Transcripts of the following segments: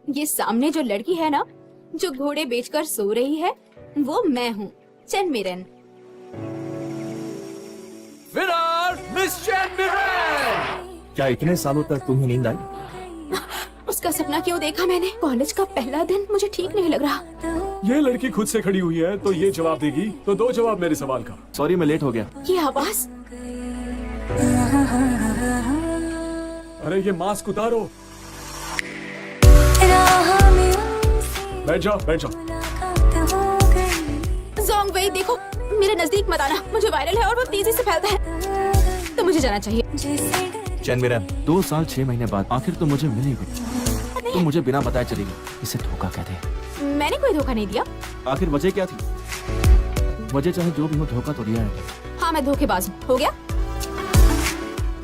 ये सामने जो लड़की है ना, जो घोड़े बेचकर सो रही है, वो मैं हूँ, chain Mirren. Winner miss chain Mirren. क्या इतने सालों तक तुम्हें नींद आई? उसका सपना क्यों देखा मैंने? कॉलेज का पहला दिन मुझे ठीक नहीं लग रहा। ये लड़की खुद से खड़ी हुई है तो ये जवाब देगी, तो दो जवाब मेरे सवाल का। सॉरी मैं लेट हो गया। ये आवाज, अरे ये मास्क उतारो। बैठ जाओ बैठ जाओ। जोंग वेई देखो, मेरे नजदीक मत आना, मुझे वायरल है और वो तेजी से फैलता है, तो मुझे जाना चाहिए। चैन मिरन, 2 साल 6 महीने बाद आखिर तो मुझे मिल ही गई। तुम मुझे बिना बताए चली गई, इसे धोखा कहते हैं। मैंने कोई धोखा नहीं दिया। आखिर वजह क्या थी? वजह चाहे जो भी हो, धोखा तो दिया है। हाँ मैं धोखेबाज हूँ। हो गया?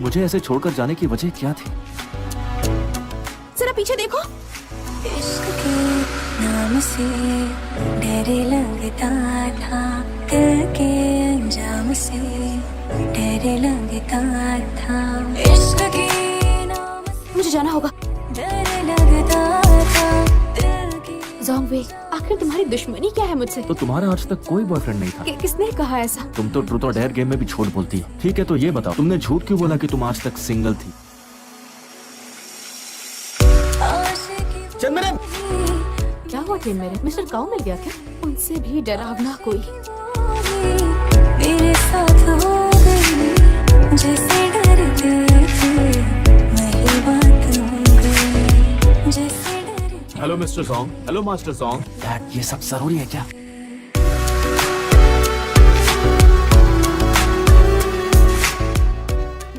मुझे ऐसे छोड़कर जाने की वजह क्या थी? जरा पीछे देखो। इश्क के नाम से डर लगता था, दिल के अंजाम से डर लगता था। इश्क के नाम से मुझे जाना होगा। डर लगता था, दिल के जोंग वेई, आखिर तुम्हारी दुश्मनी क्या है मुझसे? तो तुम्हारा आज तक कोई बॉयफ्रेंड नहीं था? किसने कहा ऐसा? तुम तो ट्रूथ और डेयर गेम में भी झूठ बोलती है। ठीक है तो ये बताओ, तुमने झूठ क्यों बोला कि तुम आज तक सिंगल थी? आशिकी चैन मिरन, क्या हुआ थे मेरे? मिस्टर काऊ मिल गया क्या? उनसे भी डरावना कोई। मेरे साथ हो गई, जैसे डरते थे वही बात हो गई, जैसे डरते। Hello mister song. Hello master song. Dad, ये सब जरूरी है क्या?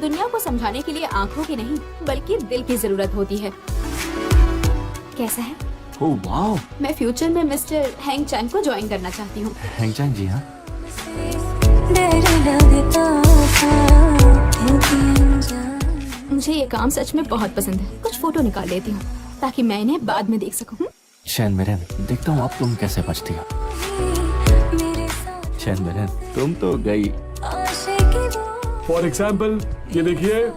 दुनिया को समझाने के लिए आंखों की नहीं, बल्कि दिल की जरूरत होती है। कैसा है? Oh wow. मैं फ्यूचर में मिस्टर हैंग चैंग को ज्वाइन करना चाहती हूँ। हैंग जी हाँ। डर लगता था, क्योंकि अनजान। मुझे ये काम सच में बहुत पसंद है। कुछ फोटो निकाल लेती हूँ ताकि मैं इन्हें बाद में देख सकूँ। चैन मिरन, देखता हूँ अब तुम कैसे बचती हो। मेरे साथ चैन मिरन, तुम तो गई। आशिकी वो फॉर एग्जाम्पल ये देखिए। हो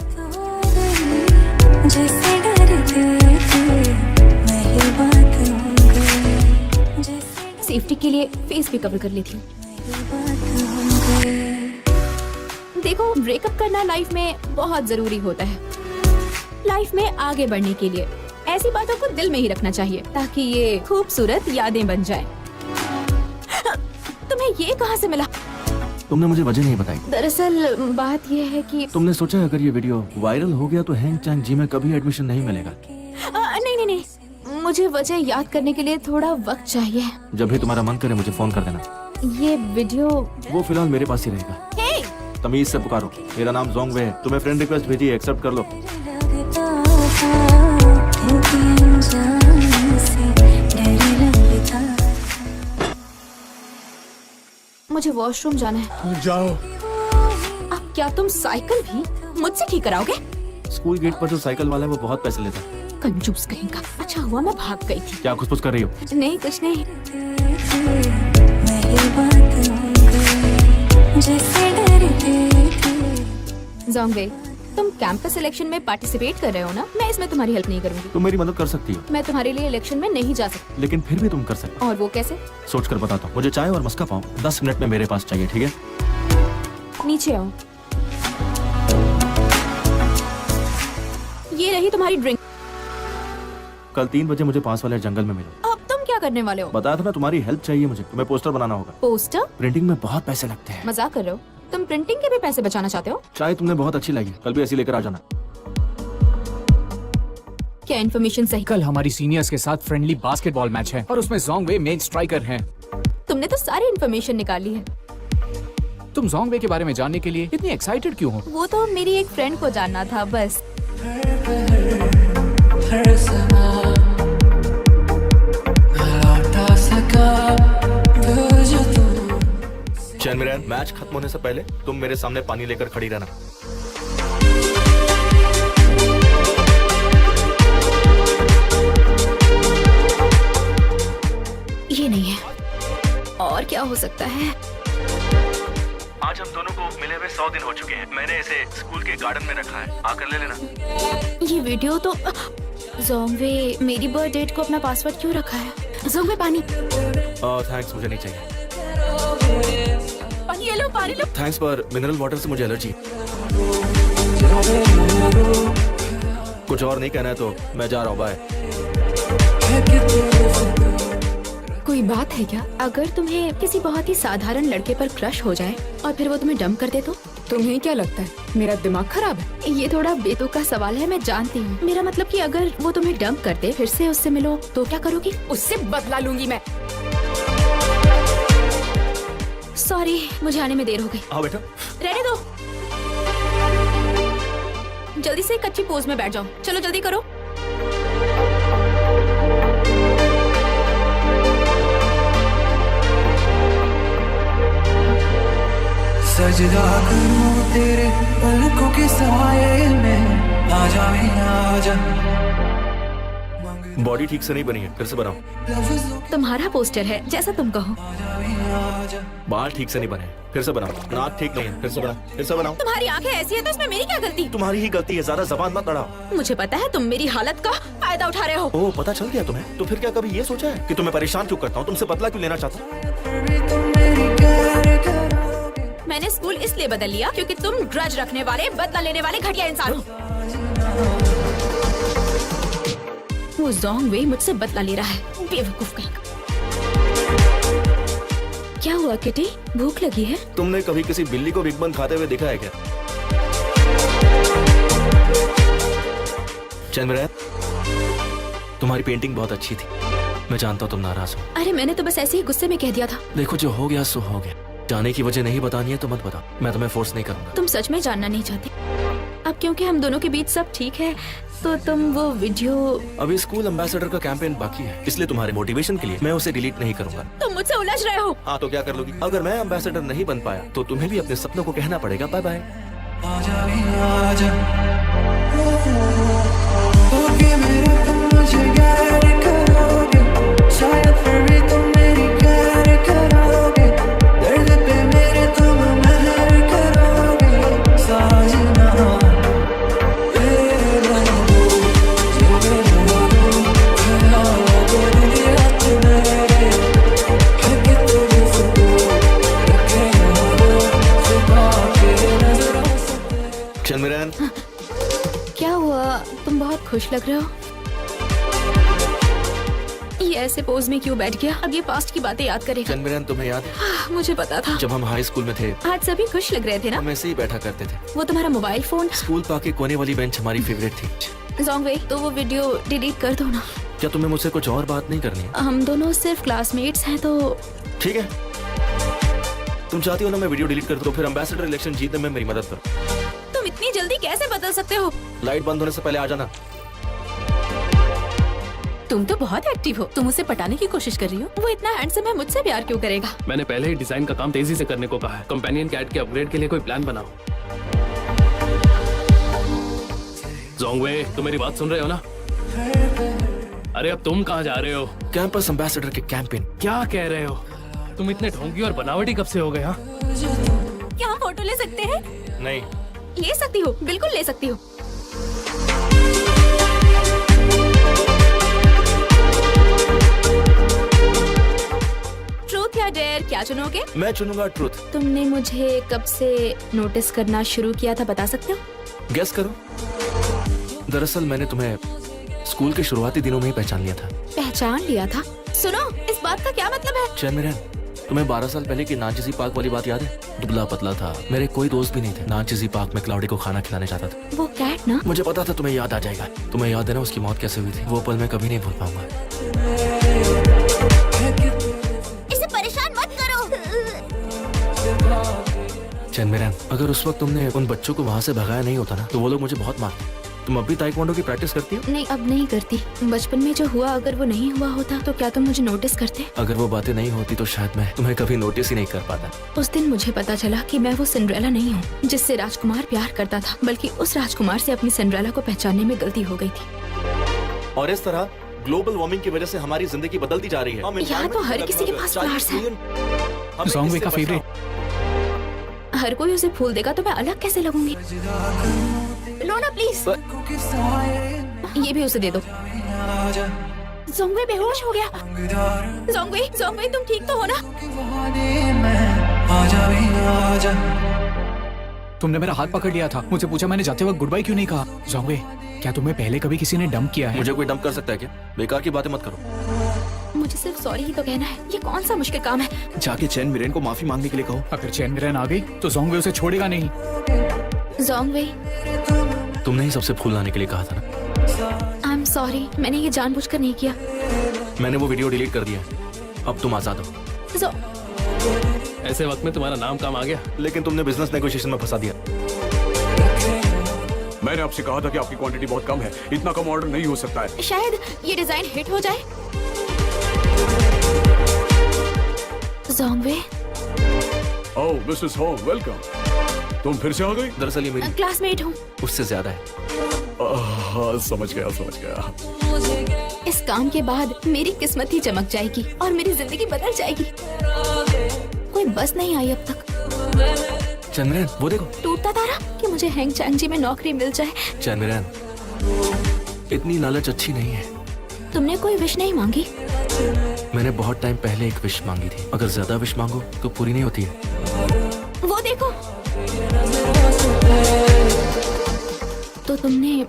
गई, जैसे डरते थे वही बात हो गई, जैसे सेफ्टी के लिए फेस भी कवर कर लेती हूँ। वही बात हो गई। देखो, ब्रेकअप करना लाइफ में बहुत जरूरी होता है। लाइफ में आगे बढ़ने के लिए ऐसी बातों को दिल में ही रखना चाहिए ताकि ये खूबसूरत यादें बन जाएं। तुम्हें ये कहाँ से मिला? तुमने मुझे वजह नहीं बताई। दरअसल बात ये है कि तुमने सोचा अगर ये वीडियो वायरल हो गया तो हैंग चैंग जी में कभी एडमिशन नहीं मिलेगा? नहीं नहीं नहीं, मुझे वजह याद करने के लिए थोड़ा वक्त चाहिए। जब भी तुम्हारा मन करे मुझे फोन कर देना। ये वीडियो वो फिलहाल मेरे पास ही रहेगा। हे! तमीज से पुकारो। मेरा नाम जोंग वे है। तुम्हें फ्रेंड रिक्वेस्ट भेजी है, एक्सेप्ट कर लो। लगता था, क्योंकि अनजान से डर लगता। मुझे वॉशरूम जाना है। जाओ। अब क्या तुम साइकिल भी मुझसे ठीक कराओगे? स्कूल गेट पर जो साइकिल वाला है वो बहुत पैसे लेता है। कंजूस कहीं का। अच्छा हुआ मैं भाग गई थी। क्या खुसफुस कर रही हो? नहीं कुछ नहीं। वही बात हो गई, जैसे डरते थे। जोंग वेई, तुम कैंपस इलेक्शन में पार्टिसिपेट कर रहे हो ना? मैं इसमें तुम्हारी हेल्प नहीं करूंगी। तुम मेरी मदद कर सकती हो, मैं तुम्हारे लिए इलेक्शन में नहीं जा सकती। लेकिन फिर भी तुम कर सकते और वो कैसे? हो। सोच कर बताता हूँ। मुझे चाय और मस्का पाओ 10 मिनट में मेरे पास चाहिए, ठीक है? नीचे आओ। ये रही तुम्हारी ड्रिंक। कल 3 बजे मुझे पास वाले जंगल में मिलो। अब तुम क्या करने वाले हो? बताया था ना, तुम्हारी हेल्प चाहिए मुझे। तुम्हें पोस्टर बनाना होगा। पोस्टर? प्रिंटिंग में बहुत पैसे लगते हैं। मजाक कर रहे हो? तुम प्रिंटिंग के भी पैसे बचाना चाहते हो? चाय तुमने बहुत अच्छी लगी, कल भी ऐसी लेकर आ जाना। क्या इन्फॉर्मेशन सही? कल हमारी सीनियर्स के साथ फ्रेंडली बास्केटबॉल मैच है और उसमें जोंग वे मेन स्ट्राइकर हैं। तुमने तो सारी इन्फॉर्मेशन निकाली है। तुम जोंग वे के बारे में जानने के लिए इतनी एक्साइटेड क्यों हो? वो तो मेरी एक फ्रेंड को जानना था बस। चैन मिरन, मैच खत्म होने से पहले तुम मेरे सामने पानी लेकर खड़ी रहना। ये नहीं है, और क्या हो सकता है? आज हम दोनों को मिले हुए 100 दिन हो चुके हैं। मैंने इसे स्कूल के गार्डन में रखा है, आकर ले लेना। ये वीडियो तो जोंगवे मेरी बर्थ डेट को अपना पासवर्ड क्यों रखा है? जोंगवे पानी थैंक्स, मुझे नहीं चाहिए। पानी, ये लो पानी लो। थैंक्स, पर मिनरल वाटर से मुझे एलर्जी। कुछ और नहीं कहना है तो मैं जा रहा हूँ, बाय। कोई बात है क्या? अगर तुम्हें किसी बहुत ही साधारण लड़के पर क्रश हो जाए और फिर वो तुम्हें डंप कर दे तो? तुम्हें क्या लगता है मेरा दिमाग खराब है? ये थोड़ा बेतुका सवाल है, मैं जानती हूँ। मेरा मतलब कि अगर वो तुम्हें डंप कर दे, फिर से उससे मिलो तो क्या करोगी? उससे बदला लूंगी मैं। सॉरी, मुझे आने में देर हो गई। हाँ बेटा। रहने दो, जल्दी से कच्ची पोज में बैठ जाओ। चलो जल्दी करो। सजदा करूं तेरे पलकों के साये में, आजा भी आजा। बॉडी ठीक से नहीं बनी है, फिर से बनाओ। लफ्जों तुम्हारा पोस्टर है, जैसा तुम कहो। आजा भी आजा। बाल ठीक से नहीं बने, फिर से बनाओ। नाक ठीक नहीं है, फिर से बनाओ, फिर से बनाओ। तुम्हारी आंखें ऐसी है तो इसमें मेरी क्या गलती? तुम्हारी ही गलती है, ज्यादा जबान मत लड़ाओ। मुझे पता है तुम मेरी हालत का फायदा उठा रहे हो। ओह, पता चल गया तुम्हें? तो फिर क्या कभी ये सोचा है कि तुम्हें परेशान क्यों करता हूँ, तुमसे बदला क्यों लेना चाहता हूँ? फिर भी तुम मेरी प्यार करोगे। मैंने स्कूल इसलिए बदल लिया क्योंकि तुम ग्रज रखने वाले, बदला लेने वाले घटिया इंसान हो। वो जोंगवे मुझसे बदला ले रहा है, बेवकूफ कहीं का। क्या हुआ किटी, भूख लगी है? तुमने कभी किसी बिल्ली को बिग बन खाते हुए देखा है क्या? चंद्र, तुम्हारी पेंटिंग बहुत अच्छी थी। मैं जानता हूँ तुम नाराज हो। अरे मैंने तो बस ऐसे ही गुस्से में कह दिया था। देखो, जो हो गया सो हो गया। जाने की वजह नहीं बतानी है तो मत बताओ, मैं तुम्हें फोर्स नहीं करूंगा। तुम सच में जानना नहीं चाहते? अब क्योंकि हम दोनों के बीच सब ठीक है तो तुम वो वीडियो। अभी स्कूल एम्बेसडर का कैंपेन बाकी है, इसलिए तुम्हारे मोटिवेशन के लिए मैं उसे डिलीट नहीं करूंगा। तुम मुझसे उलझ रहे हो। हाँ, तो क्या कर लोगी? अगर मैं एम्बेसडर नहीं बन पाया तो तुम्हें भी अपने सपनों को कहना पड़ेगा बाय बाय। आजा भी आजा। होके मेरे तुम मुझे प्यार करोगे, शायद फिर भी तुम मेरी प्यार करोगे। दर्द पे मेरे तुम महर करोगे, साजना। चंद्रन, क्या हुआ, तुम बहुत खुश लग रहे हो। ये ऐसे पोज में क्यों बैठ गया? अब ये पास्ट की बातें याद करेगा। चंद्रन, तुम्हें याद है मुझे पता था। जब हम हाई स्कूल में थे आज सभी खुश लग रहे थे ना? हम ऐसे ही बैठा करते थे। वो तुम्हारा मोबाइल फोन। स्कूल पार्क के कोने वाली बेंच हमारी फेवरेट थी। जोंगवे, तो वो वीडियो डिलीट कर दो ना। क्या तुम्हें मुझसे कुछ और बात नहीं करनी है? हम दोनों सिर्फ क्लासमेट्स हैं तो। ठीक है, तुम चाहती हो ना मैं वीडियो डिलीट कर दूं, तो फिर एम्बेसडर इलेक्शन जीतने में मेरी मदद करो। तुम इतनी जल्दी कैसे बदल सकते हो? लाइट बंद होने से पहले आ जाना। तुम तो बहुत एक्टिव हो। तुम उसे पटाने की कोशिश कर रही हो। वो इतना हैंडसम है, मुझसे प्यार क्यों करेगा? मैंने पहले ही डिजाइन का काम तेजी से करने को कहा है। कंपेनियन कैट के अपग्रेड के लिए कोई प्लान बनाओ। जोंगवे, तुम मेरी बात सुन रहे हो ना? अरे अब तुम कहाँ जा रहे हो? कैंपस एम्बेसडर के कैंपेन। क्या कह रहे हो? तुम इतने ढोंगी और बनावटी कब से हो गए? हाँ, क्या हम फोटो ले सकते हैं? नहीं। ले सकती हो, बिल्कुल ले सकती हो। ट्रूथ या डेयर, क्या चुनोगे? मैं चुनूंगा ट्रूथ। तुमने मुझे कब से नोटिस करना शुरू किया था, बता सकते हो? गेस करो। दरअसल मैंने तुम्हें स्कूल के शुरुआती दिनों में ही पहचान लिया था। पहचान लिया था? सुनो, इस बात का क्या मतलब है? चंद्रन, तुम्हें 12 साल पहले की नाचिजी पार्क वाली बात याद है? दुबला पतला था, मेरे कोई दोस्त भी नहीं थे। नाचिजी पार्क में क्लाउडी को खाना खिलाने जाता था। वो कैट ना? मुझे पता था तुम्हें याद आ जाएगा। तुम्हें याद है ना उसकी मौत कैसे हुई थी? वो पल मैं कभी नहीं भूल पाऊंगा। इसे परेशान मत करो। चंद्रन, अगर उस वक्त तुमने उन बच्चों को वहाँ से भगाया नहीं होता ना तो वो लोग मुझे बहुत मारते। तुम अब भी ताइक्वांडो की प्रैक्टिस करती हो? नहीं, अब नहीं करती। बचपन में जो हुआ, अगर वो नहीं हुआ होता तो क्या तुम मुझे नोटिस करते? अगर वो बातें नहीं होती तो शायद मैं तुम्हें कभी नोटिस ही नहीं कर पाता। उस दिन मुझे पता चला कि मैं वो सिंड्रेला नहीं हूँ जिससे राजकुमार प्यार करता था, बल्कि उस राजकुमार से अपनी सिंड्रेला को पहचानने में गलती हो गई थी। और इस तरह ग्लोबल वार्मिंग की वजह से हमारी जिंदगी बदलती जा रही है। यहाँ तो हर किसी के पास फ्लावर्स हैं। जोंगवे का फेवरेट। हर कोई उसे फूल देगा तो मैं अलग कैसे लगूंगी? लो ना प्लीज। ये भी उसे दे दो। जोंगवे बेहोश हो गया। जोंगवे तुम ठीक तो हो ना? तुमने मेरा हाथ पकड़ लिया था, मुझसे पूछा मैंने जाते वक्त गुड बाय क्यों नहीं कहा? जोंगवे, क्या तुम्हें पहले कभी किसी ने डंप किया है? मुझे कोई डंप कर सकता है क्या? बेकार की बातें मत करो। मुझे सिर्फ सॉरी ही तो कहना है, ये कौन सा मुश्किल काम है? जाके चैन मिरेन को माफी मांगने के लिए कहो। अगर चैन मिरेन आ गई तो जोंगवे उसे छोड़ेगा नहीं। जोंगवे, तुमने ही सबसे फूल लाने के लिए कहा था ना। आई एम सॉरी, मैंने ये जानबूझकर नहीं किया। मैंने वो वीडियो डिलीट कर दिया है। अब तुम आजाद हो। जो- ऐसे वक्त में तुम्हारा नाम काम आ गया। लेकिन तुमने बिजनेस नेगोशिएशन में फंसा दिया। मैंने आपसे कहा था कि आपकी क्वांटिटी बहुत कम है, इतना कम ऑर्डर नहीं हो सकता है। शायद ये डिजाइन हिट हो जाए। जोंगवे, ओह मिसेस हो, वेलकम। तुम फिर से आ गई? दरअसल ये मेरी क्लासमेट हूँ। उससे ज्यादा है। हाँ, समझ गया। इस काम के बाद मेरी किस्मत ही चमक जाएगी और मेरी जिंदगी बदल जाएगी। कोई बस नहीं आई अब तक। चैन वो देखो। टूटता तारा कि मुझे हैंग चैंग में नौकरी मिल जाए। चैन इतनी लालच अच्छी नहीं है। तुमने कोई विश नहीं मांगी? मैंने बहुत टाइम पहले एक विश मांगी थी। अगर ज्यादा विश मांगो तो पूरी नहीं होती है। वो देखो। तो तुमने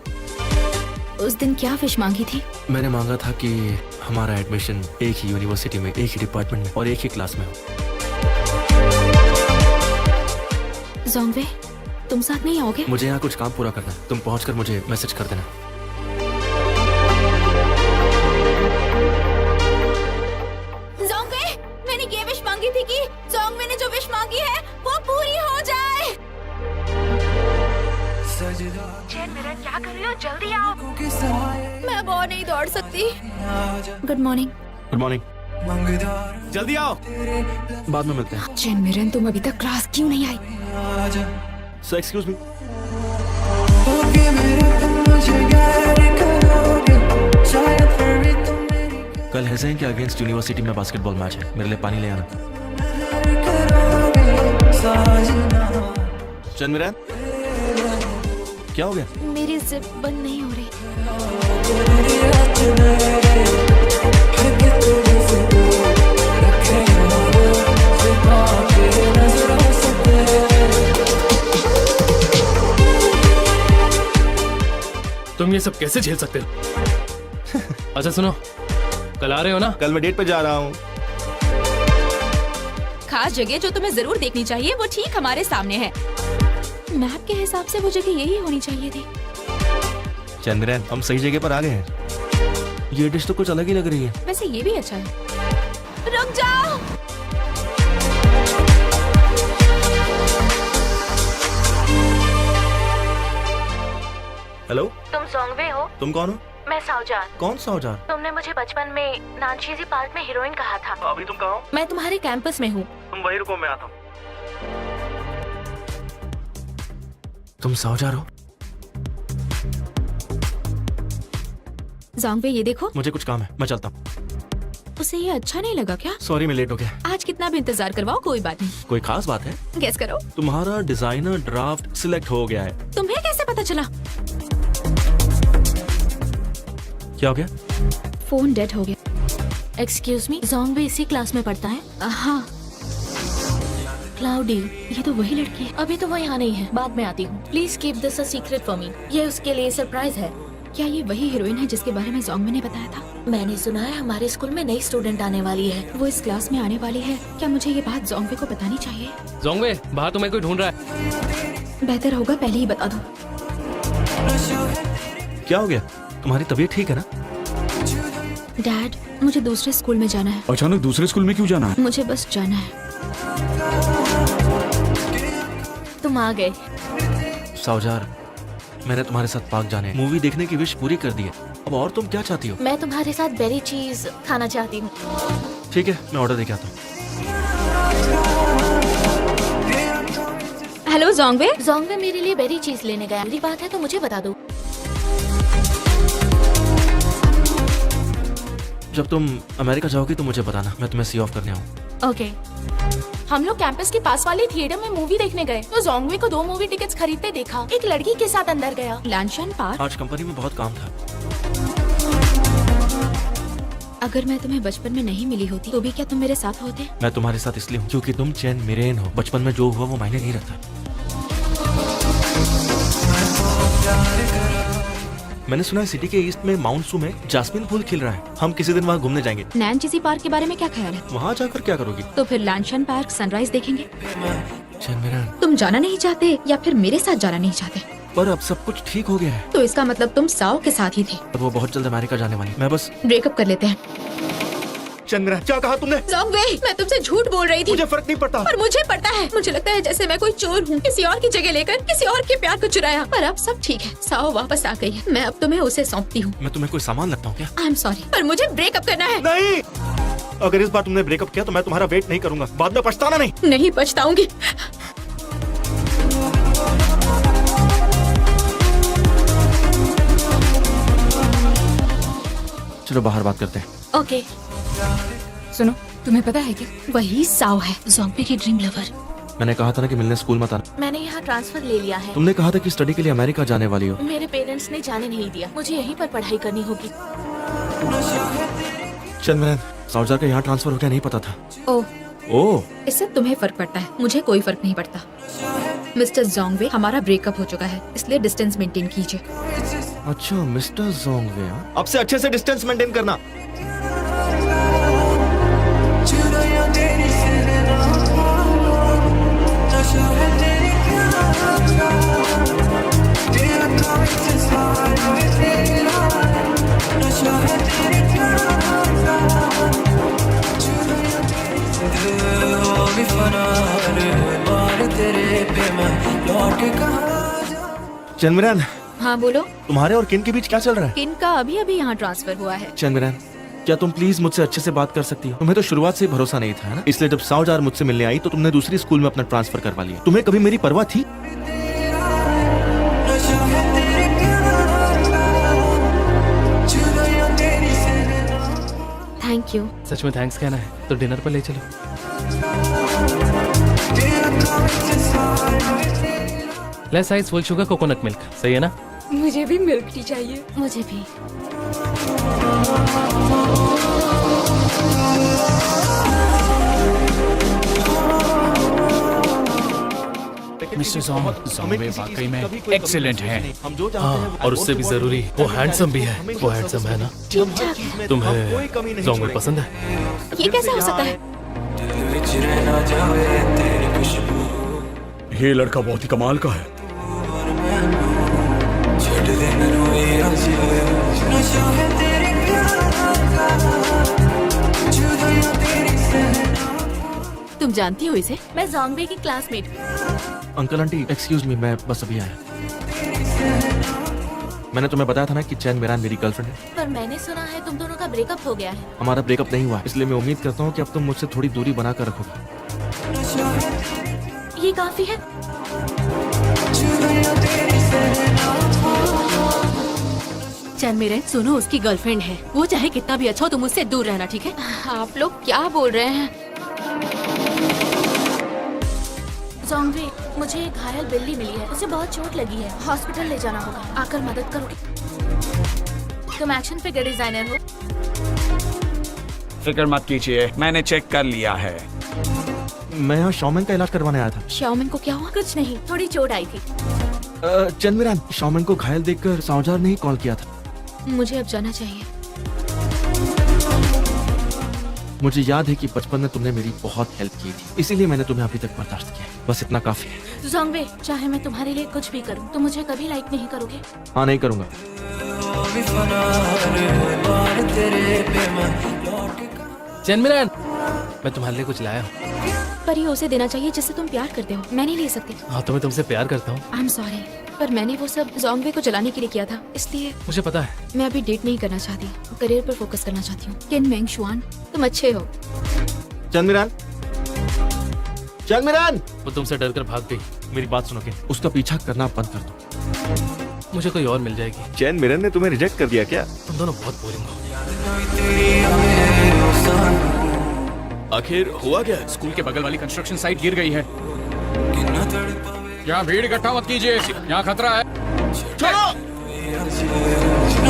उस दिन क्या विश मांगी थी? मैंने मांगा था कि हमारा एडमिशन एक ही यूनिवर्सिटी में, एक ही डिपार्टमेंट में और एक ही क्लास में हो। जोंगवे, तुम साथ नहीं आओगे? मुझे यहाँ कुछ काम पूरा करना है। तुम पहुँचकर मुझे मैसेज कर देना। जोंगवे, मैंने ये विश मांगी थी कि जोंगवे ने जो विश मांगी है वो पूरी हो जाए। चैन मिरन, क्या कर रही हो? जल्दी आओ। मैं अब और नहीं दौड़ सकती। Good morning. Good morning. जल्दी आओ, बाद में मिलते हैं। चैन मिरन, तुम अभी तक क्लास क्यों नहीं आई? So excuse me. कल हेज़ेन के अगेंस्ट यूनिवर्सिटी में बास्केटबॉल मैच है, मेरे लिए पानी ले आना। चंद मिरन, क्या हो गया? मेरी जिप बंद नहीं हो रही। तुम ये सब कैसे झेल सकते हो? अच्छा सुनो, कल आ रहे हो ना? कल मैं डेट पे जा रहा हूँ। खास जगह जो तुम्हें जरूर देखनी चाहिए वो ठीक हमारे सामने है। मैप के हिसाब से वो जगह यही होनी चाहिए थी। चंद्रन, हम सही जगह पर आ गए हैं। ये डिश तो कुछ अलग ही लग रही है। वैसे ये भी अच्छा है। रुक जाओ। हेलो, तुम जोंगवे हो? तुम कौन हो? मैं साउजान। कौन साउजान? तुमने मुझे बचपन में नानशीजी पार्क में हीरोइन कहा था। अभी तुम कहाँ हो? मैं तुम्हारे कैंपस में हूँ। तुम वहीं रुको, मैं आता हूँ। तुम साउजान हो? जोंगवे, ये देखो। मुझे कुछ काम है, मैं चलता हूँ। उसे ये अच्छा नहीं लगा क्या? सॉरी, मैं लेट हो गया। आज कितना भी इंतजार करवाओ, कोई बात नहीं। कोई खास बात है? गेस करो। तुम्हारा डिजाइनर ड्राफ्ट सिलेक्ट हो गया है। तुम्हें कैसे पता चला? क्या हो गया? फोन डेड हो गया। एक्सक्यूज मी, जोंगवे इसी क्लास में पढ़ता है? हाँ। क्लाउडी, ये तो वही लड़की है। अभी तो वो यहाँ नहीं है, बाद में आती हूँ। Please keep this a secret for me. ये उसके लिए सरप्राइज है। क्या ये वही हीरोइन है जिसके बारे में जोंगवे ने बताया था? मैंने सुना है हमारे स्कूल में नई स्टूडेंट आने वाली है। वो इस क्लास में आने वाली है। क्या मुझे ये बात जोंगवे को बतानी चाहिए? जोंगवे, बाहर तुम्हें कोई ढूंढ रहा है। बेहतर होगा पहले ही बता दो। क्या हो गया? तुम्हारी तबीयत ठीक है ना? डैड, मुझे दूसरे स्कूल में जाना है। अचानक दूसरे स्कूल में क्यों जाना है? मुझे बस जाना है। तुम आ गए। साउजार, मैंने तुम्हारे साथ पार्क जाने, मूवी देखने की विश पूरी कर दी है। अब और तुम क्या चाहती हो? मैं तुम्हारे साथ बेरी चीज खाना चाहती हूँ। ठीक है, मैं ऑर्डर देके आता हूँ। Hello Jongwe. जोंगवे मेरे लिए बेरी चीज लेने गया। मेरी बात है तो मुझे बता दो। जब तुम अमेरिका जाओगी तो मुझे बताना, मैं तुम्हें सी ऑफ करने आऊँ। ओके। हम लोग कैंपस के पास वाले थिएटर में मूवी देखने गए तो जोंगवे को 2 मूवी टिकट्स खरीदते देखा। एक लड़की के साथ अंदर गया। लैंशन पार्क। आज कंपनी में बहुत काम था। अगर मैं तुम्हें बचपन में नहीं मिली होती तो भी क्या तुम मेरे साथ होते? मैं तुम्हारे साथ इसलिए हूँ क्योंकि तुम चैन मिरेन हो। बचपन में जो हुआ वो मायने नहीं रखता। मैंने सुना है सिटी के ईस्ट में माउंट सू में जास्मिन फूल खिल रहा है। हम किसी दिन वहाँ घूमने जाएंगे। नैनचिसी पार्क के बारे में क्या ख्याल है? वहाँ जाकर क्या करोगी? तो फिर लैंशन पार्क सनराइज देखेंगे। चैन मिरेन, तुम जाना नहीं चाहते या फिर मेरे साथ जाना नहीं चाहते? पर अब सब कुछ ठीक हो गया है। तो इसका मतलब तुम साओ के साथ ही थे। और वो बहुत जल्द अमेरिका जाने वाली। मैं बस ब्रेकअप कर लेते हैं। चैन मिरेन, क्या कहा तुमने? जोंगवे, मैं तुमसे झूठ बोल रही थी। मुझे फर्क नहीं पड़ता। पर मुझे पता है। मुझे लगता है जैसे मैं कोई चोर हूँ, किसी और की जगह लेकर किसी और के प्यार को चुराया। पर अब सब ठीक है, साओ वापस आ गई है। मैं अब तुम्हें उसे सौंपती हूँ। मैं तुम्हें कोई सामान लगता हूँ क्या? आई एम सॉरी, पर मुझे ब्रेकअप करना है। नहीं, अगर इस बार तुमने ब्रेकअप किया तो मैं तुम्हारा वेट नहीं करूंगा। बाद में पछताना नहीं। नहीं पछताऊंगी। चलो बाहर बात करते हैं। ओके। सुनो, तुम्हें पता है क्या? वही साओ है, जोंगबे की ड्रीम लवर। मैंने कहा था ना कि मिलने स्कूल मत आना। मैंने यहाँ ट्रांसफर ले लिया है। तुमने कहा था कि स्टडी के लिए अमेरिका जाने वाली हो। मेरे पेरेंट्स ने जाने नहीं दिया। मुझे यहीं पर पढ़ाई करनी होगी। चल मिरेन, साउजार का यहाँ ट्रांसफर हो गया नहीं पता था। ओह, इससे तुम्हें फर्क पड़ता है, मुझे कोई फर्क नहीं पड़ता। मिस्टर जोंगवे, हमारा ब्रेकअप हो चुका है, इसलिए डिस्टेंस मेंटेन कीजिए। अच्छा मिस्टर जोंगवे, अब से अच्छे से डिस्टेंस मेंटेन करना। चुराया तेरी से नशा है तेरी तेरा coexist heart with तेरा नशा है तेरी चुराया तेरी से हो भी फनार मार तेरे पे मैं लौट कहाँ जा। चंद्रन, हाँ बोलो। तुम्हारे और किन के बीच क्या चल रहा है? किन का अभी अभी यहाँ ट्रांसफर हुआ है। चंद्रन, क्या तुम प्लीज मुझसे अच्छे से बात कर सकती हो? तुम्हें तो शुरुआत से ही भरोसा नहीं था, है ना? इसलिए जब साउजार मुझसे मिलने आई तो तुमने दूसरी स्कूल में अपना ट्रांसफर करवा लिया। तुम्हें कभी मेरी परवाह थी? Thank you. सच में थैंक्स कहना है तो डिनर पर ले चलो। Less ice full sugar coconut milk, सही है ना? मुझे भी मिल्क टी चाहिए। मुझे भी। मिस्टर जोंगवे वाकई में एक्सीलेंट है। हम जो चाहते हैं और उससे भी जरूरी वो हैंडसम भी है। वो हैंडसम है ना? ठीक ठाक है। तुम्हें जोंगवे पसंद है? ये कैसे हो सकता है? ये लड़का बहुत ही कमाल का है। तुम जानती हो इसे? मैं जोंगबे की क्लासमेट हूँ। अंकल आंटी एक्सक्यूज मी, मैं बस अभी आया। मैंने तुम्हें बताया था ना कि चैन मिरान मेरी गर्लफ्रेंड है। पर मैंने सुना है तुम दोनों का ब्रेकअप हो गया है। हमारा ब्रेकअप नहीं हुआ, इसलिए मैं उम्मीद करता हूँ कि अब तुम मुझसे थोड़ी दूरी बना कर रखोगे। ये काफी है। चैन मिरेन, सुनो, उसकी गर्लफ्रेंड है। वो चाहे कितना भी अच्छा हो, तुम उससे दूर रहना, ठीक है? आप लोग क्या बोल रहे हैं? जोंगबे, मुझे एक घायल बिल्ली मिली है। उसे बहुत चोट लगी है। हॉस्पिटल ले जाना होगा। आकर मदद करोगे? तुम एक्शन फिगर डिजाइनर हो? फिक्र मत कीजिए, मैंने चेक कर लिया है। मैं यहाँ शॉमैन का इलाज करवाने आया था। शाओमिन को क्या हुआ? कुछ नहीं, थोड़ी चोट आई थी। चंद मिरान, शॉमैन को घायल देखकर साउजार ने ही कॉल किया था। मुझे अब जाना चाहिए। मुझे याद है कि बचपन में तुमने मेरी बहुत हेल्प की थी, इसीलिए मैंने तुम्हें अभी तक बर्दाश्त किया। बस इतना काफी है। जोंगबे, चाहे मैं तुम्हारे लिए कुछ भी करूं, तुम मुझे कभी लाइक नहीं करोगे? हाँ, नहीं करूँगा। चैनमिरान, मैं तुम्हारे लिए कुछ लाया हूँ। पर ये उसे देना चाहिए जिससे तुम प्यार करते हो। मैं नहीं ले सकती। हाँ, तो मैं तुमसे प्यार करता हूँ। आई एम सॉरी, पर मैंने वो सब जोंगवे को जलाने के लिए किया था, इसलिए मुझे पता है। मैं अभी डेट नहीं करना चाहती। करियर पर फोकस करना चाहती हूँ। किन मेंग शुआन, तुम अच्छे हो। चंद मिरान, चंद मिरान, वो तुमसे डर कर भाग गई। मेरी बात सुनोगे? उसका पीछा करना बंद कर दो। मुझे कोई और मिल जाएगी। चैन मिरन ने तुम्हें रिजेक्ट कर दिया क्या? तुम दोनों बहुत बोरिंग हो। आखिर हुआ क्या? स्कूल के बगल वाली कंस्ट्रक्शन साइट गिर गई है। यहाँ भीड़ इकट्ठा मत कीजिए, यहाँ खतरा है। नशा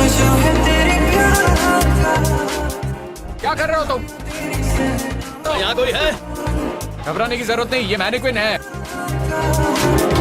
जो है तेरे प्यार का। क्या कर रहे हो तुम? यहाँ कोई है? घबराने की जरूरत नहीं, ये मैनिक्विन है।